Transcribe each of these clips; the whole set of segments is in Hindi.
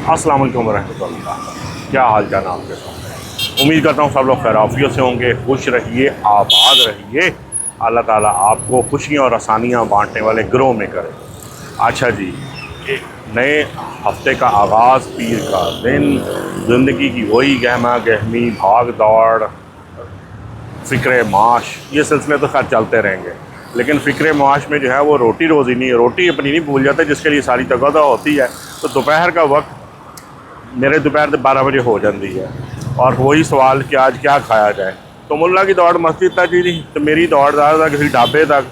अस्सलाम वालेकुम रहमतुल्लाह। क्या हाल चाल आपके साथ? उम्मीद करता हूँ सब लोग खैराफियत से होंगे। खुश रहिए, आबाद रहिए। अल्लाह ताला आपको खुशियाँ और आसानियाँ बांटने वाले ग्रोह में करे। अच्छा जी, एक नए हफ्ते का आगाज़, पीर का दिन, ज़िंदगी की वही गहमा गहमी, भाग दौड़, फ़िक्र माश, ये सिलसिले तो खैर चलते रहेंगे। लेकिन फ़िक्र माश में जो है वो रोटी रोज़ी नहीं है, रोटी अपनी नहीं भूल जाते जिसके लिए सारी तगदा होती है। तो दोपहर का वक्त मेरे दोपहर 12 बजे हो जाती है और वही सवाल कि आज क्या खाया जाए। तो मुल्ला की दौड़ मस्जिद तक ही नहीं, तो मेरी दौड़ ज़्यादा किसी ढाबे तक,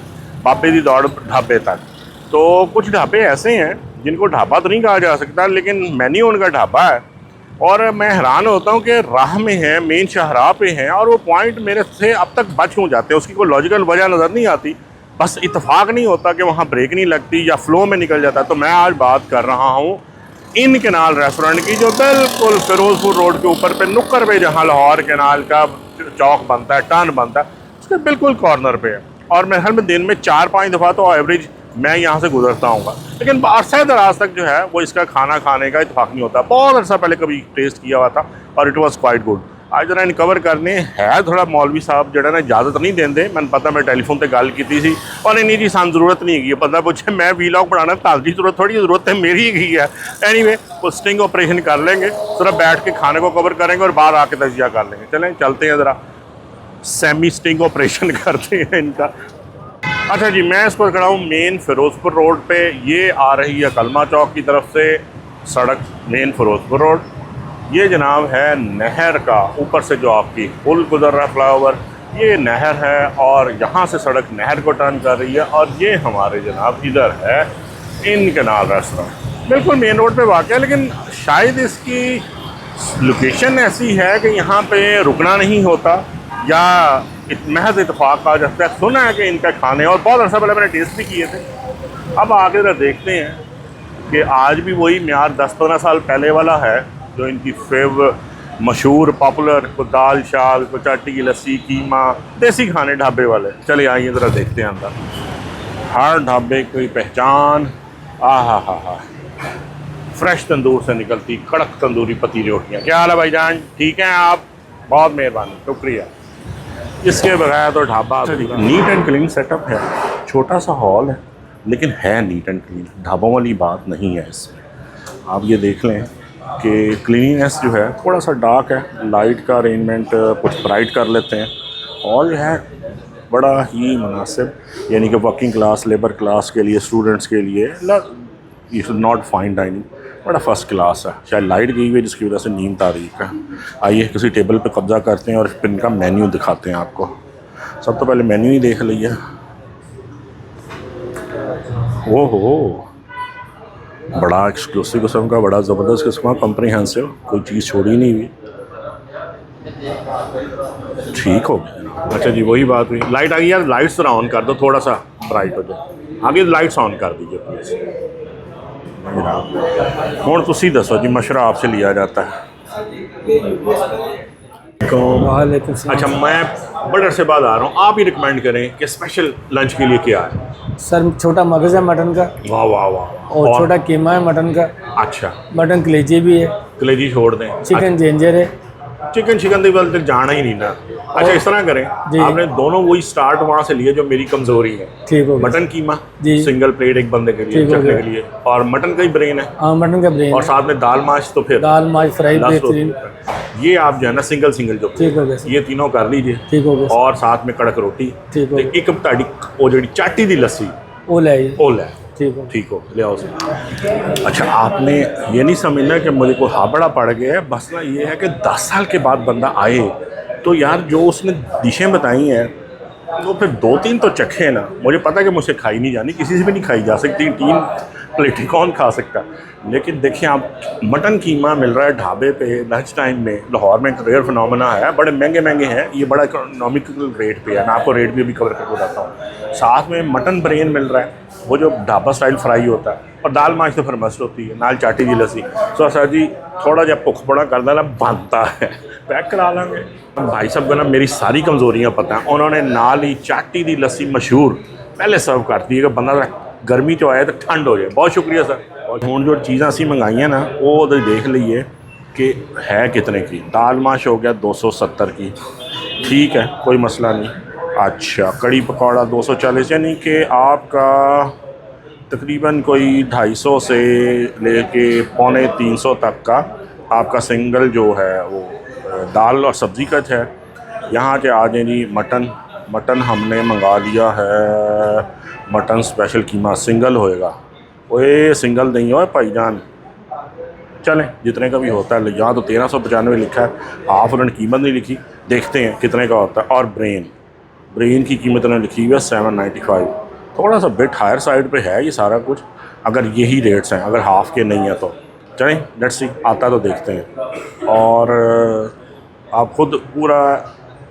बाबे की दौड़ ढाबे तक। तो कुछ ढाबे ऐसे हैं जिनको ढाबा तो नहीं कहा जा सकता, लेकिन मेन्यू उनका ढाबा है। और मैं हैरान होता हूँ कि राह में है, मेन शाहराह पे हैं, और वो पॉइंट मेरे से अब तक बच क्यों जाते हैं। उसकी कोई लॉजिकल वजह नज़र नहीं आती, बस इत्तेफाक नहीं होता कि वहाँ ब्रेक नहीं लगती या फ़्लो में निकल जाता। तो मैं आज बात कर रहा हूँ इन कैनाल रेस्टोरेंट की, जो बिल्कुल फिरोजपुर रोड के ऊपर पे नुक्कर पे, जहाँ लाहौर कैनाल का चौक बनता है, टर्न बनता है, उसके बिल्कुल कॉर्नर पे है। और मेरे ख्याल में दिन में 4-5 दफ़ा तो एवरेज मैं यहाँ से गुजरता हूँ। लेकिन अरसे दराज तक जो है वो इसका खाना खाने का इत्तेफाक नहीं होता। बहुत अर्सा पहले कभी टेस्ट किया हुआ था और इट वॉज क्वाइट गुड। आज जरा इनकवर करने है थोड़ा मौलवी साहब जड़ा ना इजाजत नहीं देंगे। मैंने पता मैं टेलीफोन पर गल की थी और इन्हीं जी सान जरूरत नहीं है, पता पूछे मैं वीलॉग बनाना ताजी जरूरत थोड़ी ज़रूरत है, मेरी ही है। एनीवे वो स्टिंग ऑपरेशन कर लेंगे, थोड़ा बैठ के खाने को कवर करेंगे और बाहर आके तजिया कर लेंगे। चलें चलते हैं, ज़रा सेमी स्टिंग ऑपरेशन करते हैं इनका। अच्छा जी, मैं इस पर खड़ा हूँ मेन फिरोजपुर रोड पे। ये आ रही है कलमा चौक की तरफ से सड़क, मेन फिरोजपुर रोड। ये जनाब है नहर का ऊपर से जो आपकी पुल गुजर रहा है, फ्लाईओवर, ये नहर है और यहाँ से सड़क नहर को टर्न कर रही है। और ये हमारे जनाब इधर है इन कैनाल रेस्टोरेंट, बिल्कुल मेन रोड पे वाक़ है। लेकिन शायद इसकी लोकेशन ऐसी है कि यहाँ पे रुकना नहीं होता या महज इतफाक़ आ जाता है। सुना है कि इनका खाने, और बहुत अर्सा पहले मैंने टेस्ट भी किए थे। अब आगे जरा देखते हैं कि आज भी वही म्यार 10-15 साल पहले वाला है जो इनकी मशहूर पॉपुलर, को दाल शाल, को चाटी की लस्सी, कीमा, देसी खाने ढाबे वाले। चले आइए ज़रा देखते हैं अंदर। हर ढाबे की पहचान, हा फ्रेश तंदूर से निकलती कड़क तंदूरी पतीली रोटियाँ। क्या हाल है भाईजान, ठीक हैं आप? बहुत मेहरबानी, शुक्रिया। इसके बगैर तो dhaba neat and clean setup है। छोटा सा हॉल है लेकिन है नीट एंड क्लीन, ढाबों वाली बात नहीं है इसमें। आप ये देख लें कि क्लीननेस जो है, थोड़ा सा डार्क है, लाइट का अरेंजमेंट कुछ ब्राइट कर लेते हैं। हॉल जो है बड़ा ही मुनासिब, यानी कि वर्किंग क्लास, लेबर क्लास के लिए, स्टूडेंट्स के लिए इज़ नॉट फाइन डाइनिंग, बड़ा फर्स्ट क्लास है। शायद लाइट गई हुई है जिसकी वजह से नींद आ रही है। आइए किसी टेबल पे कब्जा करते हैं और फिर इनका मेन्यू दिखाते हैं आपको। सब तो पहले मेन्यू ही देख लीजिए। ओहो, बड़ा एक्सक्लूसिव किस्म का, बड़ा ज़बरदस्त किस्म का, कॉम्प्रिहेंसिव, कोई चीज़ छोड़ी नहीं हुई। ठीक हो गया। अच्छा जी, वही बात हुई। लाइट आ गई यार, लाइट्स ज़रा ऑन कर दो, थोड़ा सा ब्राइट हो जाए। आगे लाइट्स ऑन कर दीजिए प्लीज़। हूँ तुसी दसो जी, मशवरा आपसे लिया जाता है। अच्छा, मैं बड़े अरसे बाद आ रहा हूँ, आप ही रिकमेंड करें कि स्पेशल लंच के लिए क्या है? सर छोटा मगज़ है मटन का। वाह वाह वाह। और छोटा कीमा है मटन का। अच्छा, मटन कलेजी भी है। कलेजी छोड़ दें। चिकन जिंजर है। चिकन की बात तक जाना ही नहीं ना। अच्छा, इस तरह करें, आपने दोनों वही स्टार्ट वहाँ से लिए जो मेरी कमज़ोरी है। ठीक हो, मटन कीमा सिंगल प्लेट एक बंदे के लिए, चखने के लिए, और मटन का ही ब्रेन है। हाँ, मटन का ब्रेन, और साथ में दाल माश, तो फिर दाल माश फ्राई बेहतरीन। ये आप जो है ना सिंगल जो ठीक हो गया, ये तीनों कर लीजिए। ठीक हो गया। और साथ में कड़क रोटी। ठीक हो। एक ताड़ी वो जी चाटी दी लस्सी वो ले। ठीक हो, ले आओ। अच्छा, आपने ये नहीं समझना कि मुझे कोई हाबड़ा पड़ गया है, बस ना ये है कि 10 साल के बाद बंदा आए तो यार जो उसने डिशें बताई हैं वो फिर 2-3 तो चखे ना। मुझे पता है कि मुझसे खाई नहीं जानी, किसी से भी नहीं खाई जा सकती, 3 प्लेटें कौन खा सकता। लेकिन देखिए, आप मटन कीमा मिल रहा है ढाबे पे लंच टाइम में। लाहौर में एक रेयर फिनोमेना है, बड़े महंगे हैं, ये बड़ा इकोनॉमिकल रेट पे है। मैं आपको रेट भी अभी कवर करके बताता हूँ। साथ में मटन ब्रेन मिल रहा है, वो जो ढाबा स्टाइल फ्राई होता है, और दाल माश तो फिर मस्त होती है, नाल चाटी दी लस्सी। तो सर जी थोड़ा जब भुख बड़ा कर देना बनता है, पैक करा लेंगे। भाई साहब को ना मेरी सारी कमज़ोरियाँ पता हैं, उन्होंने नाल ही चाटी दी लस्सी मशहूर पहले सर्व कर दी है कि बंदा गर्मी तो आए तो ठंड हो जाए। बहुत शुक्रिया सर। और हुण जो चीज़ां असीं मंगाइयां ना वो देख लीए कि है कितने की। दाल माश हो गया 270 की, ठीक है कोई मसला नहीं। अच्छा कड़ी पकौड़ा 240, यानी कि आपका तकरीबन कोई 250 से लेके पौने 300 तक का आपका सिंगल जो है वो दाल और सब्ज़ी का है। यहाँ के आ जाए जी मटन हमने मंगा लिया है, मटन स्पेशल कीमा सिंगल होएगा। ओए सिंगल नहीं हो भाईजान, चलें जितने का भी होता है। यहाँ तो 1395 लिखा है, हाफ उन्होंने कीमत नहीं लिखी, देखते हैं कितने का होता है। और ब्रेन की कीमत उन्होंने लिखी हुई है 795, थोड़ा सा बिट हायर साइड पे है ये सारा कुछ, अगर यही रेट्स हैं, अगर हाफ़ के नहीं है तो चलें लेट्स सी, आता तो देखते हैं। और आप ख़ुद पूरा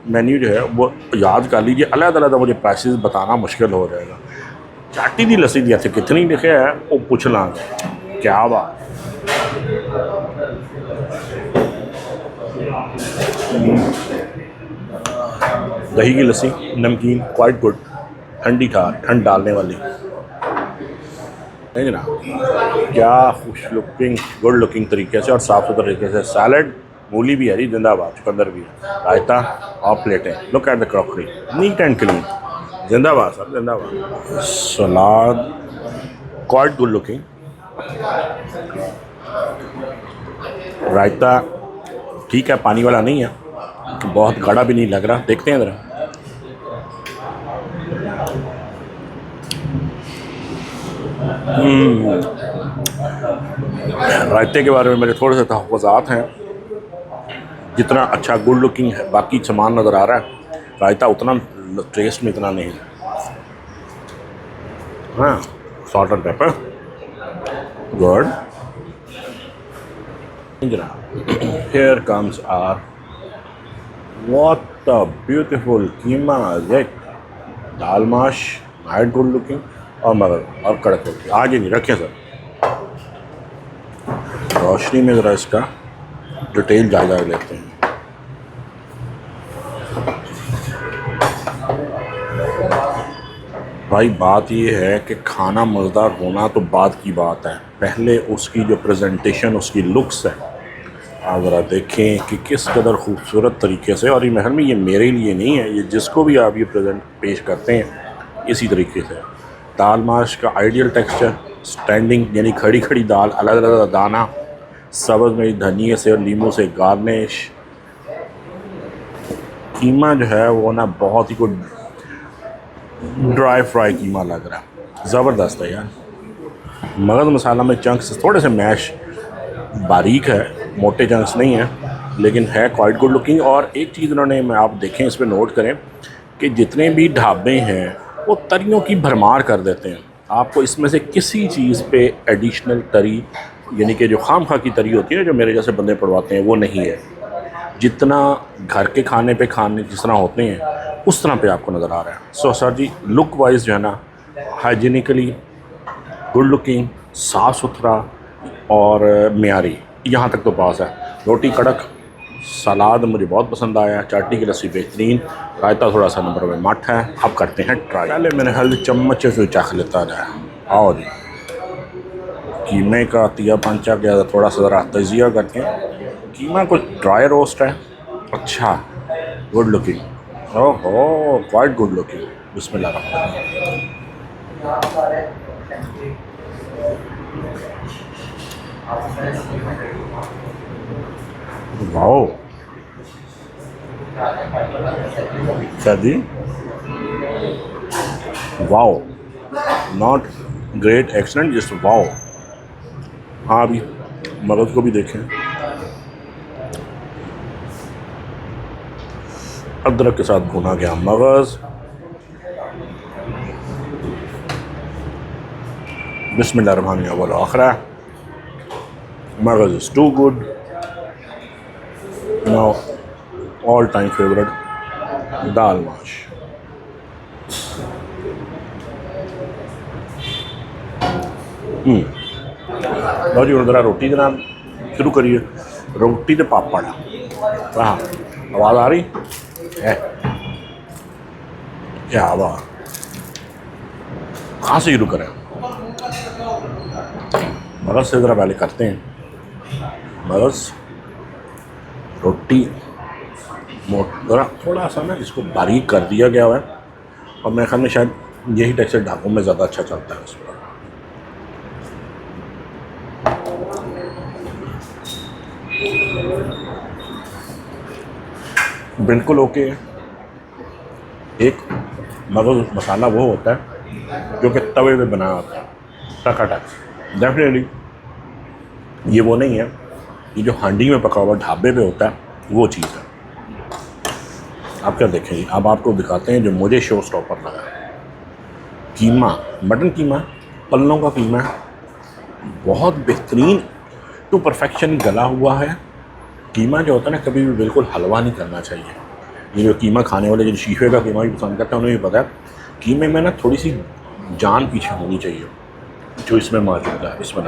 मेन्यू जो है वो याद कर लीजिए, अलग-अलग मुझे प्राइसेस बताना मुश्किल हो जाएगा। चाटी दी लस्सी दी कितनी लिखे है वो पूछ लांगे, क्या बात। दही की लस्सी नमकीन क्वाइट गुड, ठंडी ठंड डालने वाली नहीं ना, क्या खुश लुकिंग गुड लुकिंग तरीके से और साफ़ सुथरे तरीके से। सैलड मूली भी है जी जिंदाबाद, चुकंदर भी है, रायता और प्लेटें। Look at the crockery, neat and clean, जिंदाबाद सर जिंदाबाद। सलाद क्वाइट गुड लुकिंग, रायता ठीक है पानी वाला नहीं है, बहुत गाढ़ा भी नहीं लग रहा, देखते हैं ज़रा। रायते के बारे में मेरे थोड़े से तहफ़्फ़ुज़ात हैं, जितना अच्छा गुड लुकिंग है बाकी सामान नज़र आ रहा है, रायता उतना टेस्ट में इतना नहीं है। हाँ salt and paper good. Here comes our what a beautiful keema Jake, dal mash night good looking और मगर और कड़क रोटी। आगे नहीं रखें सर, रोशनी में ज़रा इसका डिटेल जायजा लेते हैं। भाई बात ये है कि खाना मज़ेदार होना तो बाद की बात है, पहले उसकी जो प्रेजेंटेशन उसकी लुक्स है आप ज़रा देखें कि किस कदर खूबसूरत तरीके से। और ये महल में ये मेरे लिए नहीं है, ये जिसको भी आप ये प्रेजेंट पेश करते हैं इसी तरीके से। दाल माश का आइडियल टेक्सचर, स्टैंडिंग यानी खड़ी खड़ी दाल, अलग अलग दाना, सब्ज़ में धनिए से और नींबू से गार्निश। कीमा जो है वो ना बहुत ही कुछ ड्राई फ्राई कीमा लग रहा है, ज़बरदस्त है यार। मगज़ मसाला में चंक्स थोड़े से मैश बारीक है, मोटे चंक्स नहीं है, लेकिन है क्वाइट गुड लुकिंग। और एक चीज़ उन्होंने, मैं आप देखें इस पर नोट करें कि जितने भी ढाबे हैं वो तरियों की भरमार कर देते हैं। आपको इसमें से किसी चीज़ पे एडिशनल तरी, यानी कि जो खामखा की तरी होती है जो मेरे जैसे बंदे पड़वाते हैं, वो नहीं है। जितना घर के खाने पे खाने जिस तरह होते हैं उस तरह पे आपको नज़र आ रहा है। सो सर जी लुक वाइज जो है ना, हाइजीनिकली गुड लुकिंग, साफ़ सुथरा और मेयारी, यहाँ तक तो पास है। रोटी कड़क, सलाद मुझे बहुत पसंद आया, चाटी की लस्सी बेहतरीन, रायता थोड़ा सा नंबर में मठ है। अब करते हैं ट्राई। पहले मैंने हल्दी चम्मच से चख लेता जाए। आओ जी, कीमे का तिया पंचा गया, थोड़ा सा ज़रा तजिया करते हैं। कीमा कुछ ड्राई रोस्ट है, अच्छा गुड लुकिंग, ओहो क्वाइट गुड लुकिंग। बिस्मिल्लाह वाओ शादी, wow not great excellent, just wow. हाँ अभी मगज़ को भी देखें, अदरक के साथ भुना गया मगज़। बिस्मिल्लाह रहमान अव्वल आखिर, मगज़ is too good. Now all time favourite dal mash. लो जी, ज़रा रोटी के नाम शुरू करिए। रोटी तो पापड़, हाँ आवाज़ आ रही है, क्या आवाज़, कहाँ से शुरू करें। मगज़ से ज़रा पहले करते हैं। मगज़ रोटी मोटा थोड़ा सा ना इसको बारीक कर दिया गया हुआ है, और मेरे ख्याल में शायद यही टेक्सचर ढाबों में ज़्यादा अच्छा चलता है उस पर। बिल्कुल ओके है। एक मगज़ मसाला वो होता है जो कि तवे पे बना होता है टकाटक। डेफिनेटली ये वो नहीं है, ये जो हांडी में पका हुआ ढाबे पे होता है वो चीज़ है। आप क्या देखेंगे, अब आपको दिखाते हैं जो मुझे शो स्टॉपर लगा। कीमा, मटन कीमा, पल्लों का कीमा बहुत बेहतरीन टू परफेक्शन गला हुआ है। कीमा जो होता है ना, कभी भी बिल्कुल हलवा नहीं करना चाहिए। ये जो कीमा खाने वाले जो शीशे का कीमा भी पसंद करते हैं उन्हें भी पता है कीमे में ना थोड़ी सी जान पीछे होनी चाहिए, जो इसमें मौजूद है। इसमें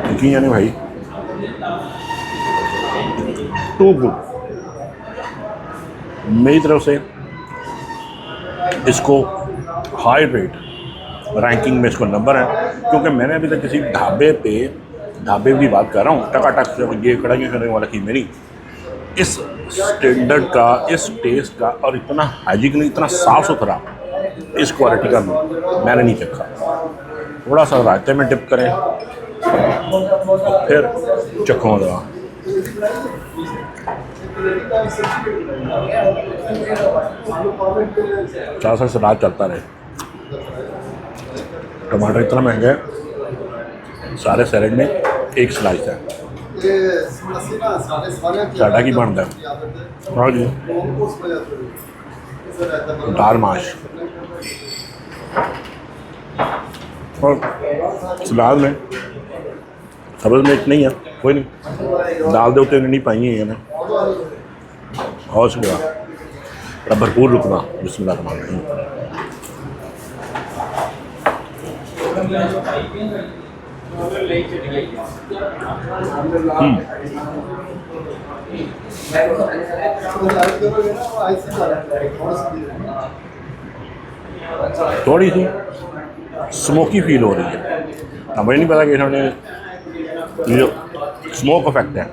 यकीन यानी भाई टू गुड। मेरी तरफ से इसको हाई रेट रैंकिंग में इसको नंबर है, क्योंकि मैंने अभी तक किसी ढाबे की बात कर रहा हूँ टकाटक से ये कढ़ाई करने वाला की मेरी इस स्टैंडर्ड का, इस टेस्ट का और इतना हाइजीनिक, इतना साफ़ सुथरा इस क्वालिटी का मैंने नहीं देखा। थोड़ा सा रायते में डिप करें और फिर चखों दवा। चार सलाद चलता रहे। टमाटर इतना महंगा है, सारे सैलेड में एक स्लाइस है। साढ़ा की बनता है। हाँ जी, दाल माश और सलाद में सब्ज़ में इतना ही है, कोई नहीं। दाल दे उत्ते नहीं पाई है ना, और शुक्रिया भरपूर रुकना। बिस्मिल्लाह रहमान रहीम। थोड़ी सी स्मोकी फील हो रही है। अब मुझे नहीं पता कि इन्होंने ये जो स्मोक इफेक्ट है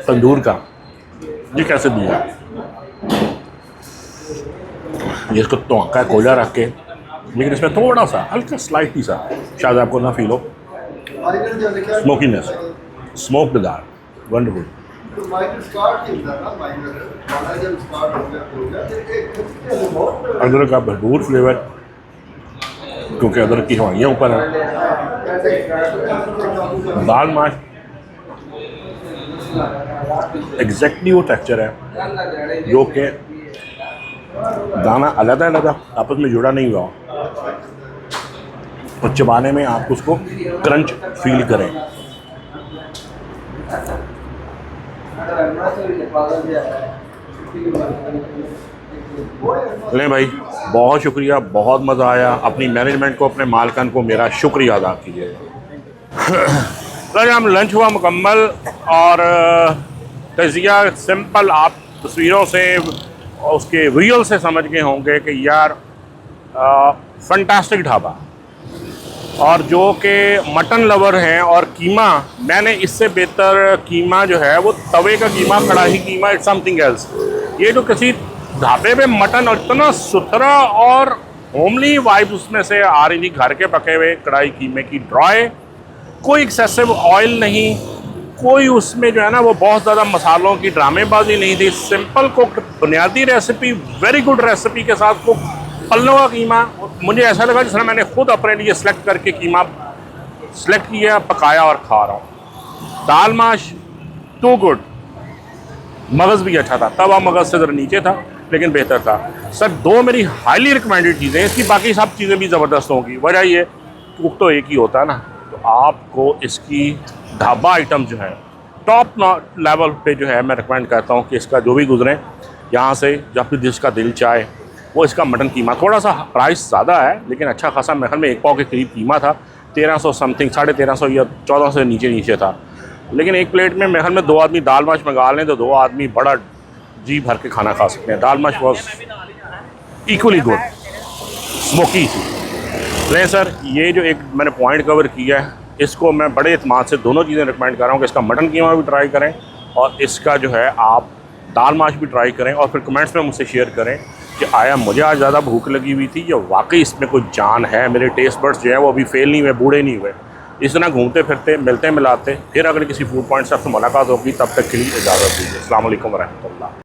तंदूर का ये कैसे दिया। ये इसको तोंका है कोयला रख के, लेकिन इसमें थोड़ा सा हल्का स्लाइटली सा शायद आपको ना फील हो स्मोकीनेस। स्मोक्ड दाल वंडरफुल। अदरक का भरपूर फ्लेवर, क्योंकि अदरक की हवाइयाँ ऊपर है। दाल माश एग्जैक्टली वो टेक्सचर है जो कि दाना अलग आपस में जुड़ा नहीं हुआ और चबाने में आप उसको क्रंच फील करें। ले भाई, बहुत शुक्रिया, बहुत मज़ा आया। अपनी मैनेजमेंट को, अपने मालकन को मेरा शुक्रिया अदा कीजिएगा। हम लंच हुआ मुकम्मल और तजिया सिंपल आप तस्वीरों से और उसके विजुअल से समझ गए होंगे कि यार फंटास्टिक ढाबा। और जो कि मटन लवर हैं और कीमा, मैंने इससे बेहतर कीमा जो है वो तवे का कीमा, कढ़ाई कीमा, इट्स समथिंग एल्स। ये जो किसी ढाबे में मटन और इतना सुथरा और होमली वाइब्स उसमें से आ रही थी, घर के पके हुए कढ़ाई कीमे की, ड्राई, कोई एक्सेसिव ऑयल नहीं, कोई उसमें जो है ना वो बहुत ज़्यादा मसालों की ड्रामेबाजी नहीं थी। सिंपल कुक्ड बुनियादी रेसिपी, वेरी गुड रेसिपी के साथ कुक पल्लों का कीमा। मुझे ऐसा लगा जिस तरह मैंने खुद अपने लिए सेलेक्ट करके कीमा सेलेक्ट किया, पकाया और खा रहा हूँ। दाल माश टू गुड। मगज़ भी अच्छा था, तवा मगज़ से ज़रा नीचे था लेकिन बेहतर था। सर दो मेरी हाईली रिकमेंडेड चीज़ें, इसकी बाकी सब चीज़ें भी ज़बरदस्त होंगी। वजह ये कुक तो एक ही होता है ना, तो आपको इसकी ढाबा आइटम जो है टॉप लेवल पे जो है मैं रिकमेंड करता हूँ कि इसका जो भी गुजरें यहाँ से, जब भी जिसका दिल चाहे वो इसका मटन कीमा। थोड़ा सा प्राइस ज़्यादा है लेकिन अच्छा खासा, मेरे ख्याल में 1 पाव के करीब कीमा था। 1300 समथिंग, 1350 या 1400 से नीचे था। लेकिन एक प्लेट में मेरे ख्याल में 2 आदमी दाल माश मंगा लें तो 2 आदमी बड़ा जी भर के खाना खा सकते हैं। दाल माश वॉज इक्वली गुड, स्मोकी थी। नहीं सर, ये जो एक मैंने पॉइंट कवर किया है, इसको मैं बड़े इत्मीनान से दोनों चीज़ें रिकमेंड कर रहा हूँ कि इसका मटन कीमा भी ट्राई करें और इसका जो है आप दाल माश भी ट्राई करें और फिर कमेंट्स में मुझसे शेयर करें कि आया मुझे आज ज़्यादा भूख लगी हुई थी या वाकई इसमें कुछ जान है, मेरे टेस्ट बड्स जो है वो अभी फेल नहीं हुए, बूढ़े नहीं हुए। इस तरह घूमते फिरते मिलते मिलाते फिर अगर किसी फूड पॉइंट से आपसे मुलाकात होगी, तब तक के लिए इजाज़त दीजिए। अस्सलाम वालेकुम वरहमतुल्लाह।